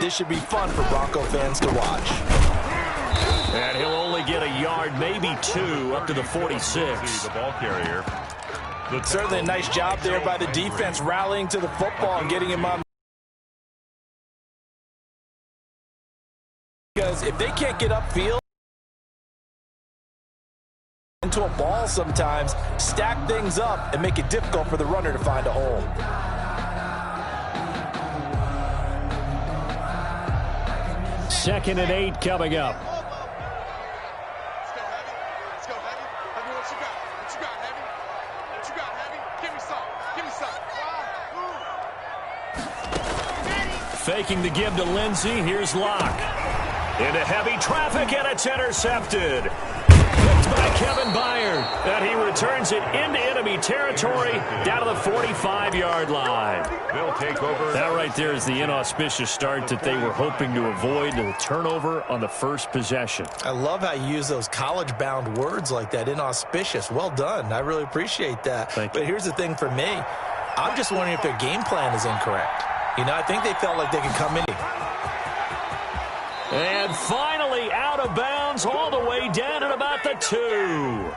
this should be fun for Bronco fans to watch. And he'll only get a yard, maybe 2, up to the 46. The ball carrier. Certainly a nice job there by the defense, rallying to the football and getting him on. Because if they can't get upfield into a ball sometimes, stack things up and make it difficult for the runner to find a hole. Second and 8 coming up. Faking the give to Lindsey. Here's Locke. Into heavy traffic, and it's intercepted. Picked by Kevin Byard. And he returns it into enemy territory down to the 45-yard line. They'll take over. That right there is the inauspicious start that they were hoping to avoid, the turnover on the first possession. I love how you use those college-bound words like that, inauspicious. Well done. I really appreciate that. But here's the thing for me. I'm just wondering if their game plan is incorrect. You know, I think they felt like they could come in. And finally out of bounds all the way down at about the 2.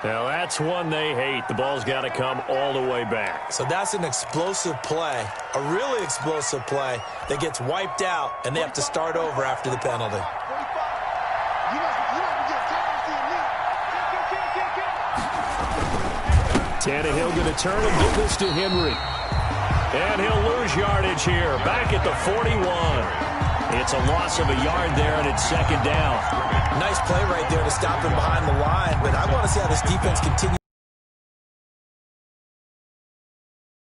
Now that's one they hate. The ball's got to come all the way back. So that's an explosive play, a really explosive play that gets wiped out, and they have to start over after the penalty. Tannehill going to turn and give this to Henry. And he'll lose yardage here, back at the 41. It's a loss of a yard there, and it's second down. Nice play right there to stop him behind the line, but I want to see how this defense continues.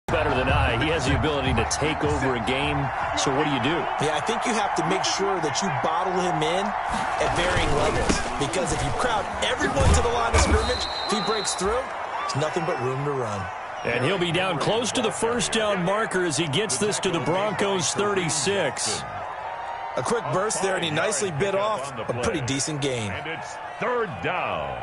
Better than I. He has the ability to take over a game, so what do you do? Yeah, I think you have to make sure that you bottle him in at varying levels, because if you crowd everyone to the line of scrimmage, if he breaks through, there's nothing but room to run. And he'll be down close to the first down marker as he gets this to the Broncos' 36. A quick burst there, and he nicely bit off a pretty decent gain. And it's third down.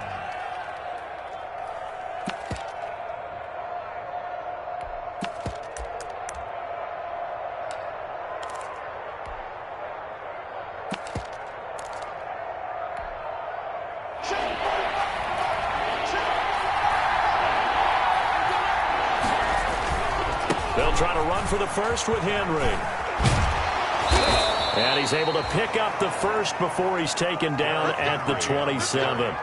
They'll try to run for the first with Henry. And he's able to pick up the first before he's taken down at the 27.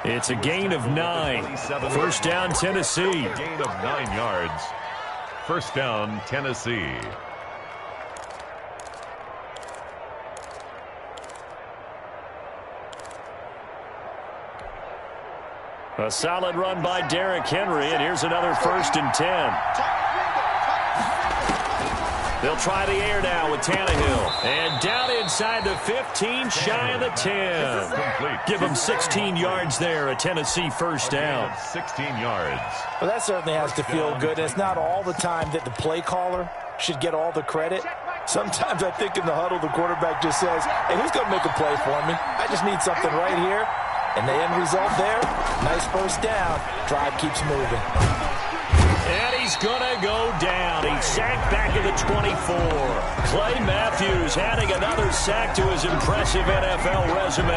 It's a gain of 9. First down, Tennessee. Gain of 9 yards. First down, Tennessee. A solid run by Derrick Henry, and here's another first and 10. They'll try the air now with Tannehill. And down inside the 15, shy of the 10. Give them 16 yards there, a Tennessee first down. 16 yards. Well, that certainly has to feel good. And it's not all the time that the play caller should get all the credit. Sometimes I think in the huddle, the quarterback just says, hey, who's going to make a play for me? I just need something right here. And the end result there, nice first down. Drive keeps moving. And he's going to go down. He's sacked back at the 24. Clay Matthews adding another sack to his impressive NFL resume.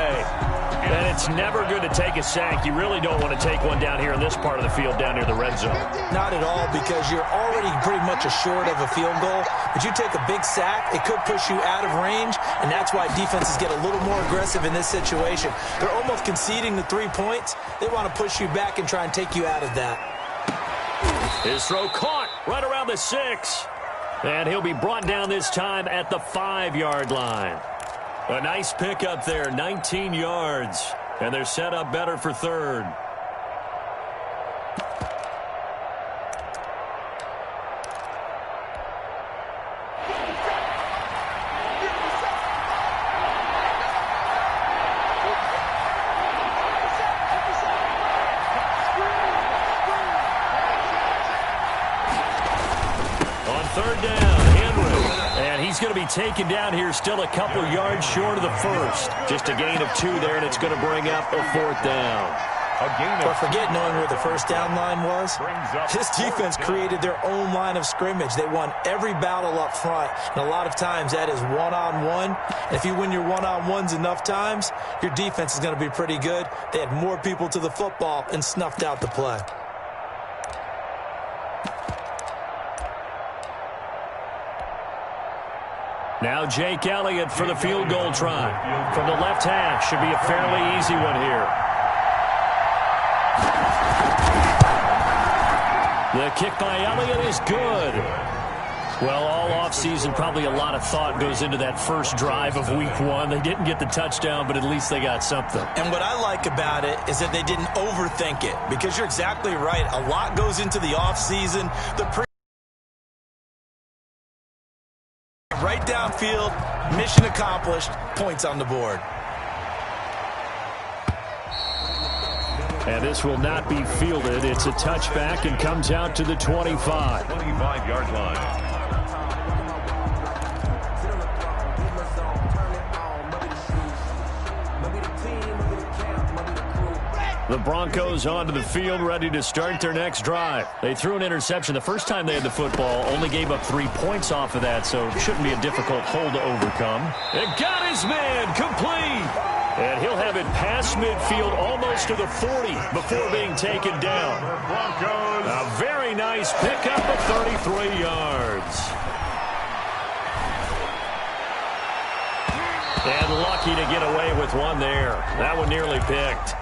And it's never good to take a sack. You really don't want to take one down here in this part of the field, down near the red zone. Not at all, because you're already pretty much assured of a field goal. But you take a big sack, it could push you out of range, and that's why defenses get a little more aggressive in this situation. They're almost conceding the 3 points. They want to push you back and try and take you out of that. His throw caught right around the 6. And he'll be brought down this time at the 5-yard line. A nice pickup there, 19 yards. And they're set up better for third. Third down, Henry. And he's going to be taken down here, still a couple yards short of the first. Just a gain of 2 there, and it's going to bring up a 4th down. But forget knowing where the first down line was. This defense created their own line of scrimmage. They won every battle up front, and a lot of times that is one-on-one. If you win your one-on-ones enough times, your defense is going to be pretty good. They had more people to the football and snuffed out the play. Now Jake Elliott for the field goal try. From the left hash, should be a fairly easy one here. The kick by Elliott is good. Well, all offseason, probably a lot of thought goes into that first drive of week one. They didn't get the touchdown, but at least they got something. And what I like about it is that they didn't overthink it, because you're exactly right. A lot goes into the offseason. Right downfield, mission accomplished, points on the board. And this will not be fielded. It's a touchback and comes out to the 25. 25-yard line. The Broncos onto the field, ready to start their next drive. They threw an interception the first time they had the football, only gave up 3 points off of that, so it shouldn't be a difficult hole to overcome. And got his man complete. And he'll have it past midfield almost to the 40 before being taken down. A very nice pickup of 33 yards. And lucky to get away with one there. That one nearly picked.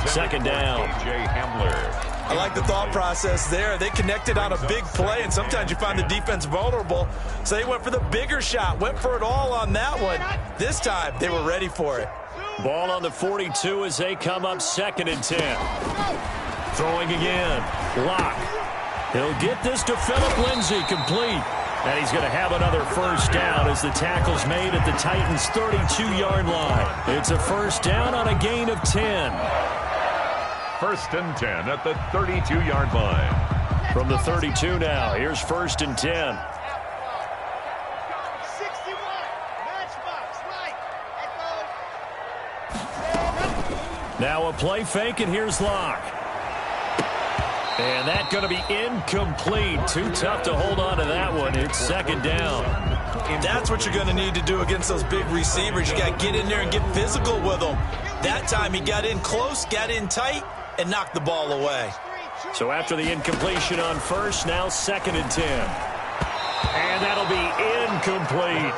Second down. I like the thought process there. They connected on a big play, and sometimes you find the defense vulnerable. So they went for the bigger shot, went for it all on that one. This time, they were ready for it. Ball on the 42 as they come up 2nd and 10. Throwing again. Lock. He'll get this to Phillip Lindsay, complete. And he's going to have another first down as the tackle's made at the Titans' 32-yard line. It's a first down on a gain of 10. 1st and 10 at the 32-yard line. From the 32 now, here's 1st and 10. Now a play fake, and here's Locke. And that's going to be incomplete. Too tough to hold on to that one. It's 2nd down. And that's what you're going to need to do against those big receivers. You got to get in there and get physical with them. That time he got in close, got in tight, and knocked the ball away. So after the incompletion on first, now 2nd and 10. And that'll be incomplete.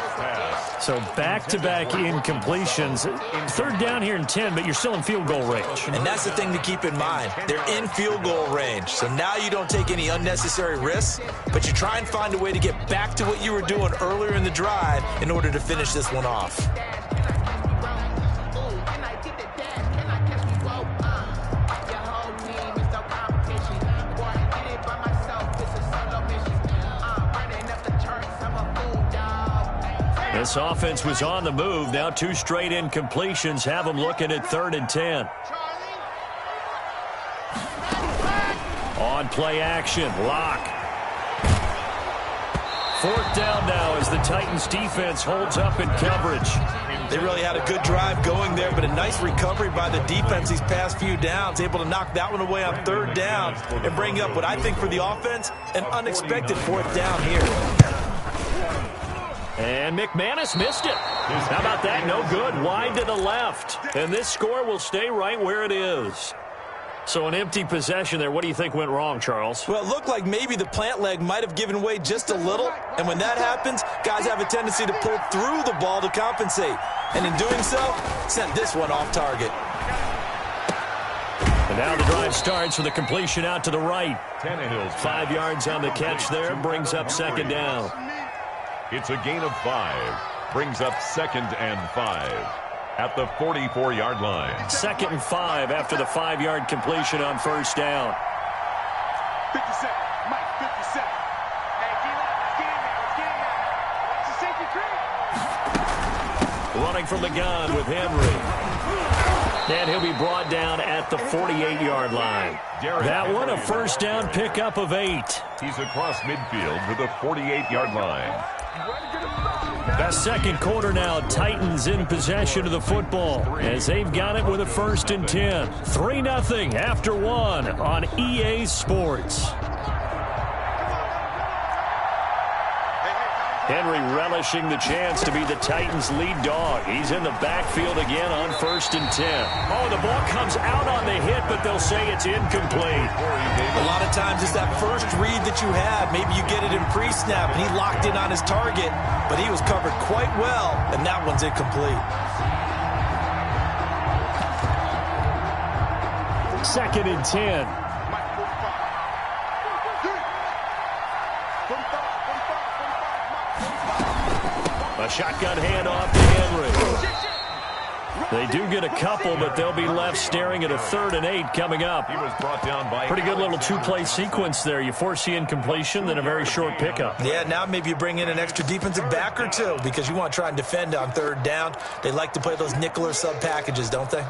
So back-to-back incompletions. 3rd down here and 10, but you're still in field goal range. And that's the thing to keep in mind. They're in field goal range. So now you don't take any unnecessary risks, but you try and find a way to get back to what you were doing earlier in the drive in order to finish this one off. This offense was on the move. Now 2 straight incompletions have them looking at 3rd and 10. On play action, Lock. 4th down now as the Titans defense holds up in coverage. They really had a good drive going there, but a nice recovery by the defense these past few downs, able to knock that one away on 3rd down and bring up what I think for the offense, an unexpected 4th down here. And McManus missed it. How about that? No good. Wide to the left. And this score will stay right where it is. So an empty possession there. What do you think went wrong, Charles? Well, it looked like maybe the plant leg might have given way just a little. And when that happens, guys have a tendency to pull through the ball to compensate. And in doing so, sent this one off target. And now the drive starts with a completion out to the right. 5 yards on the catch there. Brings up 2nd down. It's a gain of 5. Brings up 2nd and 5 at the 44-yard line. 2nd and 5 after the 5-yard completion on 1st down. 57. Mike, 57. Hey, let's get in there. Let's get in there. Watch the safety crew. Running from the gun with Henry. And he'll be brought down at the 48-yard line. That one, a first down pickup of 8. He's across midfield to the 48-yard line. The second quarter now, Titans in possession of the football as they've got it with a 1st and 10. 3-0 after 1 on EA Sports. Henry relishing the chance to be the Titans' lead dog. He's in the backfield again on 1st and 10. Oh, the ball comes out on the hit, but they'll say it's incomplete. A lot of times it's that first read that you have. Maybe you get it in pre-snap, and he locked in on his target, but he was covered quite well, and that one's incomplete. 2nd and 10. A shotgun handoff to Henry. They do get a couple, but they'll be left staring at a 3rd and 8 coming up. He was brought down by pretty good little 2-play sequence there. You force the incompletion, then a very short pickup. Yeah, now maybe you bring in an extra defensive back or two because you want to try and defend on 3rd down. They like to play those nickel or sub packages, don't they?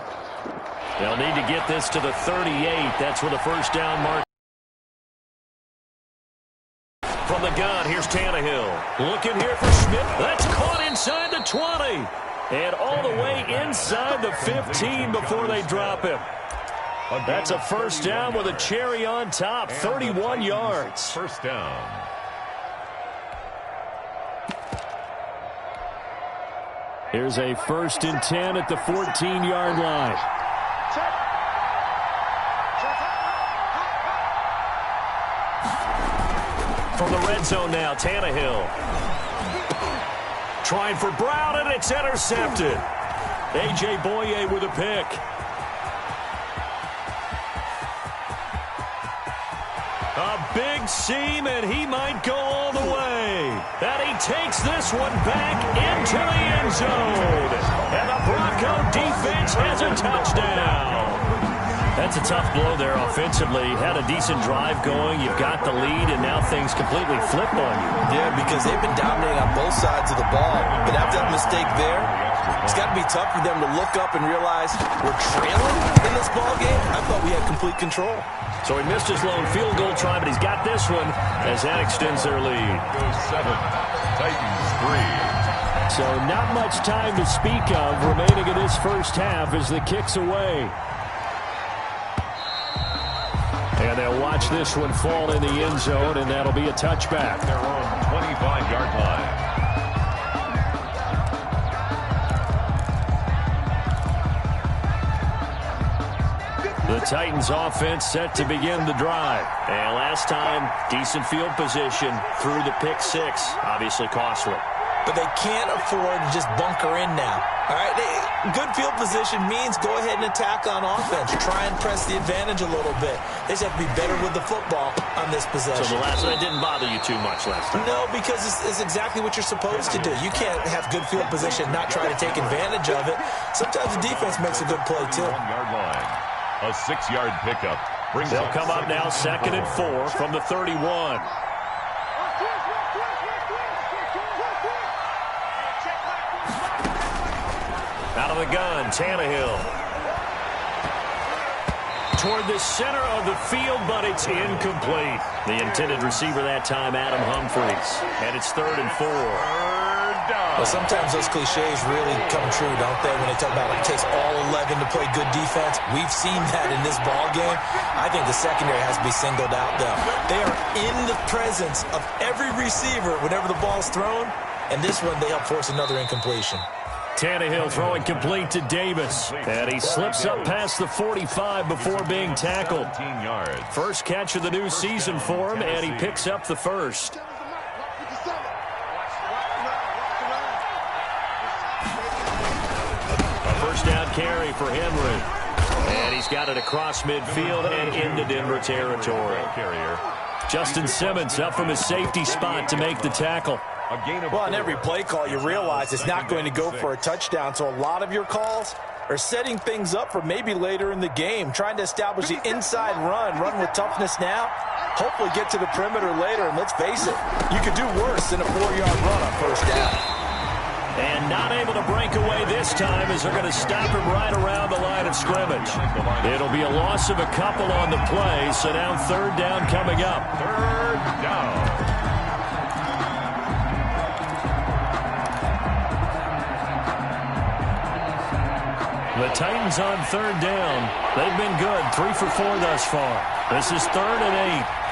They'll need to get this to the 38. That's where the 1st down mark. From the gun, here's Tannehill. Looking here for Smith. That's caught inside the 20. And all the way inside the 15 before they drop him. That's a 1st down with a cherry on top. 31 yards. 1st down. Here's a 1st and 10 at the 14-yard line. From the red zone now, Tannehill. Trying for Brown, and it's intercepted. A.J. Boye with a pick. A big seam, and he might go all the way. And he takes this one back into the end zone. And the Bronco defense has a touchdown. That's a tough blow there offensively. Had a decent drive going. You've got the lead, and now things completely flip on you. Yeah, because they've been dominating on both sides of the ball. But after that mistake there, it's got to be tough for them to look up and realize we're trailing in this ball game. I thought we had complete control. So he missed his lone field goal try, but he's got this one as that extends their lead. Goes 7. Titans 3. So not much time to speak of remaining in this 1st half as the kick's away. And they'll watch this one fall in the end zone, and that'll be a touchback. Their own 25-yard line. The Titans offense set to begin the drive. And last time, decent field position through the pick 6. Obviously costly. But they can't afford to just bunker in now. All right, good field position means go ahead and attack on offense. Try and press the advantage a little bit. They just have to be better with the football on this possession. So the last one didn't bother you too much last time? No, because it's exactly what you're supposed to do. You can't have good field position and not try to take advantage of it. Sometimes the defense makes a good play, too. 1-yard line. A 6-yard pickup. They'll come up now 2nd and 4 from the 31. Out of the gun, Tannehill. Toward the center of the field, but it's incomplete. The intended receiver that time, Adam Humphries. And it's 3rd and 4. Well, sometimes those cliches really come true, don't they? When they talk about it takes all 11 to play good defense. We've seen that in this ball game. I think the secondary has to be singled out, though. They are in the presence of every receiver whenever the ball's thrown. And this one, they help force another incompletion. Tannehill throwing complete to Davis. And he slips up past the 45 before being tackled. 17 yards. First catch of the new season for him, and he picks up the 1st. A 1st down carry for Henry. And he's got it across midfield and into Denver territory. Justin Simmons up from his safety spot to make the tackle. Well, on every play call, you realize it's not going to go for a touchdown, so a lot of your calls are setting things up for maybe later in the game, trying to establish the inside run with toughness now, hopefully get to the perimeter later, and let's face it, you could do worse than a 4-yard run on 1st down. And not able to break away this time as they're going to stop him right around the line of scrimmage. It'll be a loss of a couple on the play, so now 3rd down coming up. 3rd down. The Titans on third down. They've been good, 3 for 4 thus far. This is 3rd and 8.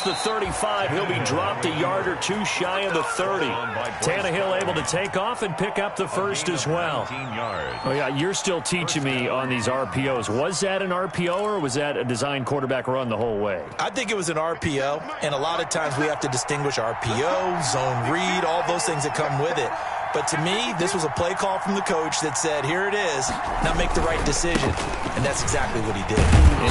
The 35, he'll be dropped a yard or two shy of the 30. Tannehill able to take off and pick up the first as well. Oh yeah, you're still teaching me on these RPOs. Was that an RPO or was that a design quarterback run the whole way? I think it was an RPO, and a lot of times we have to distinguish RPO, zone read, all those things that come with it. But to me, this was a play call from the coach that said, here it is, now make the right decision. And that's exactly what he did.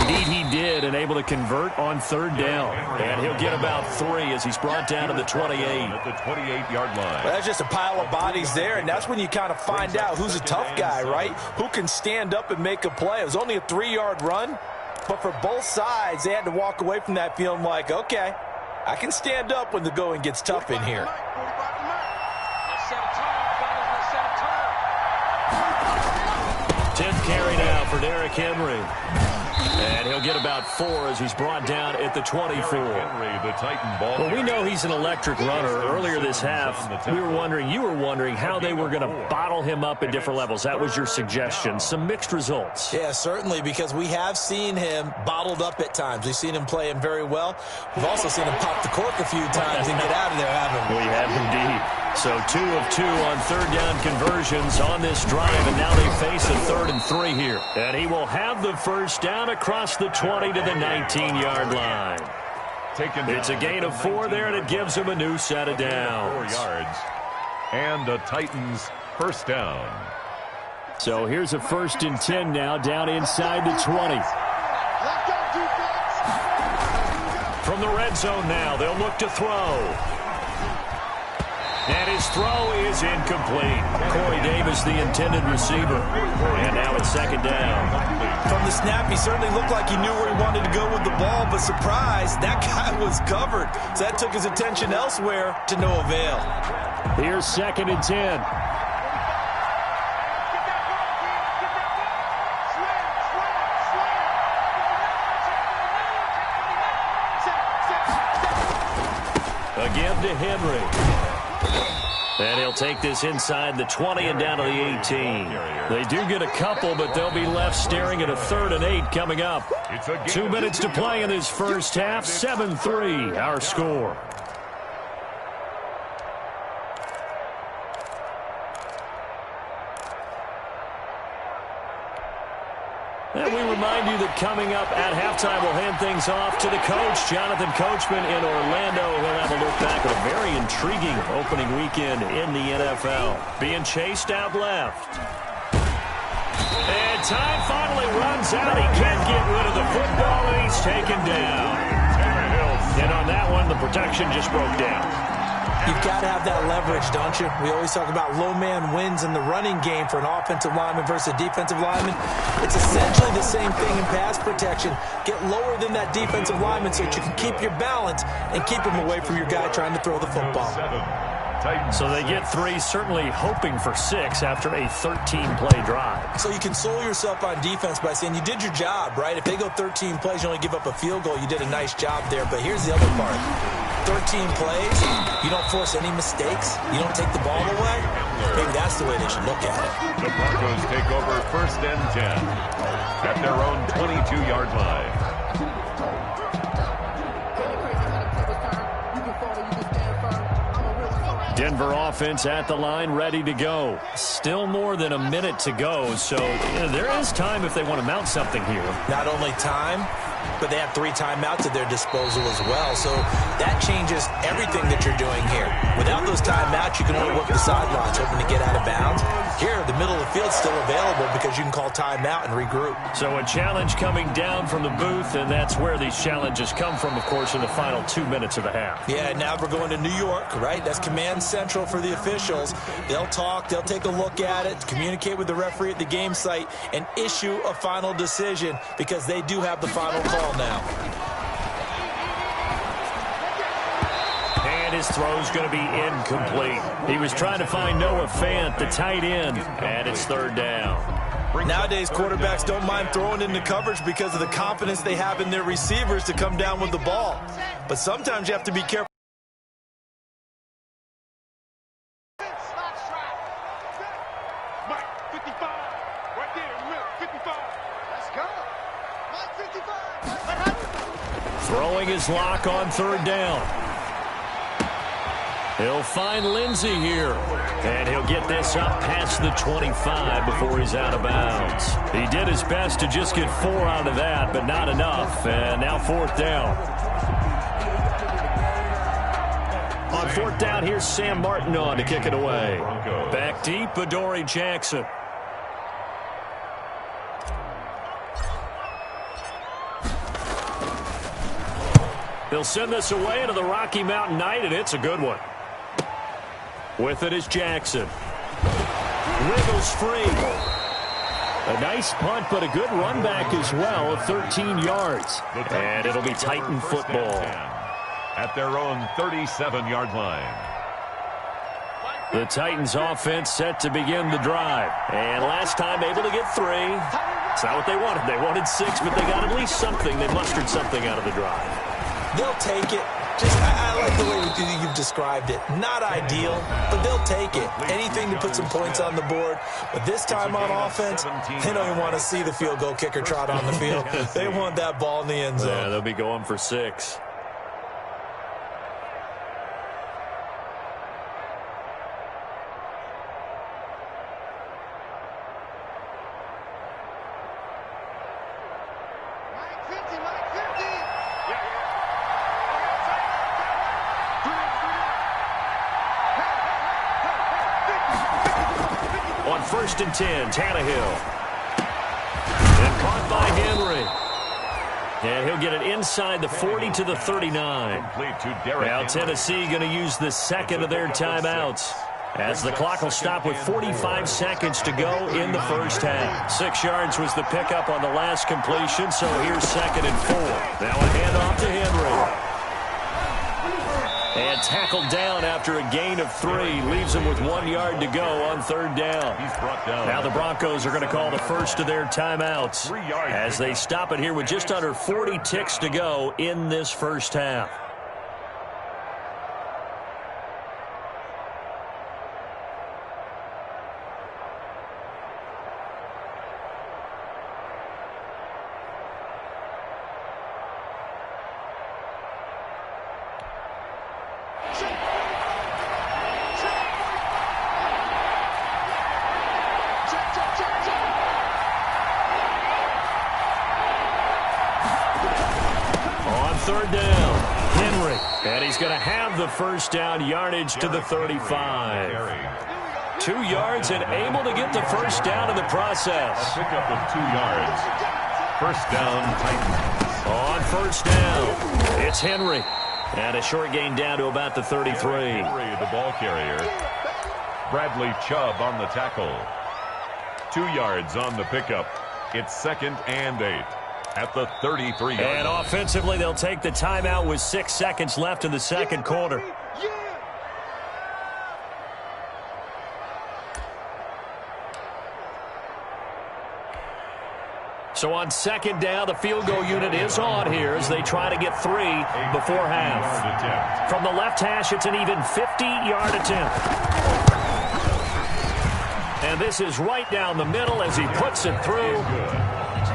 Indeed he did, and able to convert on third down. And he'll get about 3 as he's brought down to the 28. At the 28-yard line. Well, that's just a pile of bodies there, and that's when you kind of find out who's a tough guy, right? Who can stand up and make a play. It was only a 3-yard run, but for both sides, they had to walk away from that feeling like, okay, I can stand up when the going gets tough in here. 10th carry now for Derrick Henry. And he'll get about 4 as he's brought down at the 24. Henry, the Titan ball. Well, we know he's an electric runner. Earlier this half, you were wondering how they were going to bottle him up at different levels. That was your suggestion. Some mixed results. Yeah, certainly, because we have seen him bottled up at times. We've seen him play him very well. We've also seen him pop the cork a few times and get out of there, haven't we? We have indeed. So 2 of 2 on third down conversions on this drive, and now they face a 3rd and 3 here. And he will have the first down across the 20 to the 19-yard line. It's a gain of 4 there, and it gives him a new set of downs. 4 yards. And the Titans first down. So here's a 1st and 10 now, down inside the 20. From the red zone now, they'll look to throw. And his throw is incomplete. Corey Davis, the intended receiver. And now it's 2nd down. From the snap, he certainly looked like he knew where he wanted to go with the ball, but surprise, that guy was covered. So that took his attention elsewhere to no avail. Here's 2nd and 10. Again to Henry. And he'll take this inside the 20 and down to the 18. They do get a couple, but they'll be left staring at a 3rd and 8 coming up. 2 minutes to play in this first half. 7-3, our score. And we remind you that coming up at halftime, we'll hand things off to the coach, Jonathan Coachman in Orlando. He'll have a look back at a very intriguing opening weekend in the NFL. Being chased out left. And time finally runs out. He can't get rid of the football, and he's taken down. And on that one, the protection just broke down. You've got to have that leverage, don't you? We always talk about low man wins in the running game for an offensive lineman versus a defensive lineman. It's essentially the same thing in pass protection. Get lower than that defensive lineman so that you can keep your balance and keep him away from your guy trying to throw the football. So they get 3, certainly hoping for 6 after a 13-play drive. So you console yourself on defense by saying you did your job, right? If they go 13 plays, you only give up a field goal, you did a nice job there. But here's the other part. 13 plays, you don't force any mistakes, you don't take the ball away. Maybe that's the way they should look at it. The Broncos take over 1st and 10 at their own 22-yard line. Denver offense at the line, ready to go. Still more than a minute to go, so there is time if they want to mount something here. Not only time, but they have 3 timeouts at their disposal as well. So that changes everything that you're doing here. Without those timeouts, you can only work the sidelines, hoping to get out of bounds. Here, the middle of the field's still available because you can call timeout and regroup. So a challenge coming down from the booth, and that's where these challenges come from, of course, in the final 2 minutes of the half. Yeah, now we're going to New York, right? That's command central for the officials. They'll talk, they'll take a look at it, communicate with the referee at the game site, and issue a final decision because they do have the final call now. And his throw's going to be incomplete. He was trying to find Noah Fant, the tight end, and it's 3rd down. Nowadays, quarterbacks don't mind throwing into coverage because of the confidence they have in their receivers to come down with the ball. But sometimes you have to be careful. Mike, 55. Right there, 55. Let's go. Mike, 55. Throwing his lock on third down. He'll find Lindsey here. And he'll get this up past the 25 before he's out of bounds. He did his best to just get 4 out of that, but not enough. And now fourth down. On fourth down, here's Sam Martin on to kick it away. Back deep, Adoree Jackson. He'll send this away into the Rocky Mountain Night, and it's a good one. With it is Jackson. Wiggles free. A nice punt, but a good run back as well of 13 yards. And it'll be Titan football. At their own 37-yard line. The Titans offense set to begin the drive. And last time able to get 3. It's not what they wanted. They wanted 6, but they got at least something. They mustered something out of the drive. They'll take it. I like the way you've described it. Not ideal, but they'll take it. Anything to put some points on the board. But this time on offense, they don't even want to see the field goal kicker trot on the field. They want that ball in the end zone. Yeah, they'll be going for 6. First and 10, Tannehill. And caught by Henry. And he'll get it inside the 40 to the 39. Now Tennessee going to use the second of their timeouts, as the clock will stop with 45 seconds to go in the first half. 6 yards was the pickup on the last completion, so here's second and 4. Now a handoff to Henry. And tackled down after a gain of 3. Leaves him with 1 yard to go on third down. Now the Broncos are going to call the first of their timeouts as they stop it here with just under 40 ticks to go in this first half. Third down, Henry, and he's going to have the first down yardage to the 35. 2 yards and able to get the first down in the process. A pickup of 2 yards. First down, Titans. On first down, it's Henry, and a short gain down to about the 33. Henry, the ball carrier. Bradley Chubb on the tackle. 2 yards on the pickup. It's second and 8. At the 33. And offensively, they'll take the timeout with 6 seconds left in the second quarter. So on second down, the field goal unit is on here as they try to get 3 before half. From the left hash, it's an even 50-yard attempt. And this is right down the middle as he puts it through.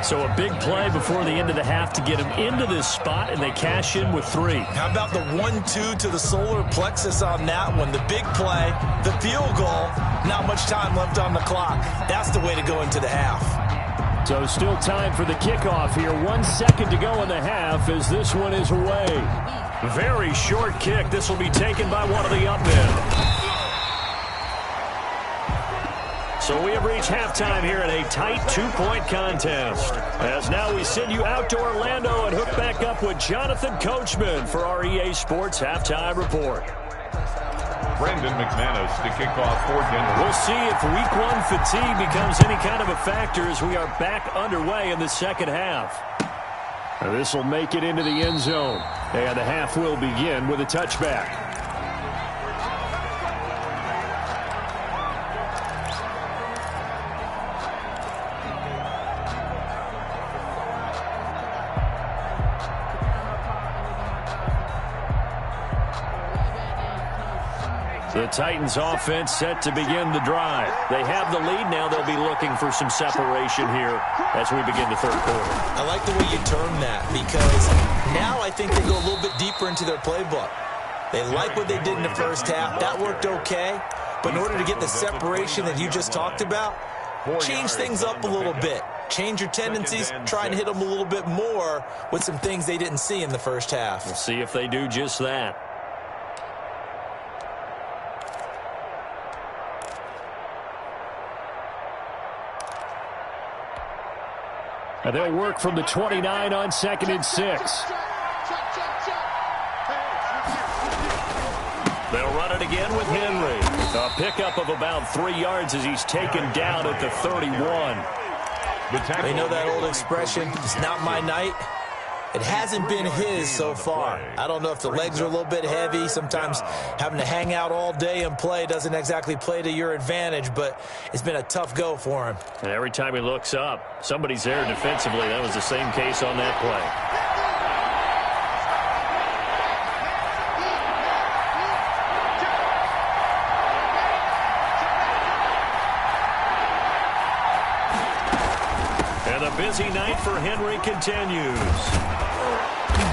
So a big play before the end of the half to get him into this spot, and they cash in with 3. How about the 1-2 to the solar plexus on that one? The big play, the field goal, not much time left on the clock. That's the way to go into the half. So still time for the kickoff here. 1 second to go in the half as this one is away. Very short kick. This will be taken by one of the up men. So we have reached halftime here in a tight 2-point contest. As now we send you out to Orlando and hook back up with Jonathan Coachman for our EA Sports Halftime Report. Brendan McManus to kick off for Denver. We'll see if Week 1 fatigue becomes any kind of a factor as we are back underway in the second half. This will make it into the end zone. And the half will begin with a touchback. The Titans offense set to begin the drive. They have the lead now. They'll be looking for some separation here as we begin the third quarter. I like the way you term that because now I think they go a little bit deeper into their playbook. They like what they did in the first half. That worked okay. But in order to get the separation that you just talked about, change things up a little bit. Change your tendencies, try and hit them a little bit more with some things they didn't see in the first half. We'll see if they do just that. And they'll work from the 29 on 2nd and 6. They'll run it again with Henry. A pickup of about 3 yards as he's taken down at the 31. They know that old expression, it's not my night. It hasn't been his so far. I don't know if the legs are a little bit heavy. Sometimes having to hang out all day and play doesn't exactly play to your advantage, but it's been a tough go for him. And every time he looks up, somebody's there defensively. That was the same case on that play. Busy night for Henry continues.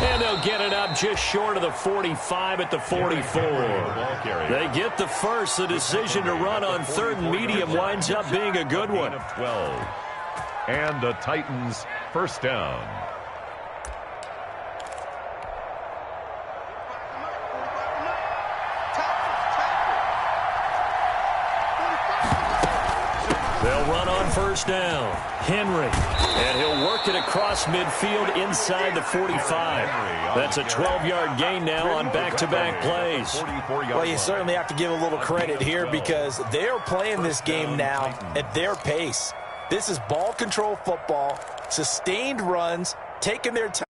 And they'll get it up just short of the 45 at the 44. They get the first. The decision to run on 3rd and medium winds up being a good one. 12. And the Titans first down. They'll run on 1st down. Henry. And he'll work it across midfield inside the 45. That's a 12-yard gain now on back-to-back plays. Well, you certainly have to give a little credit here because they're playing this game now at their pace. This is ball control football, sustained runs, taking their time.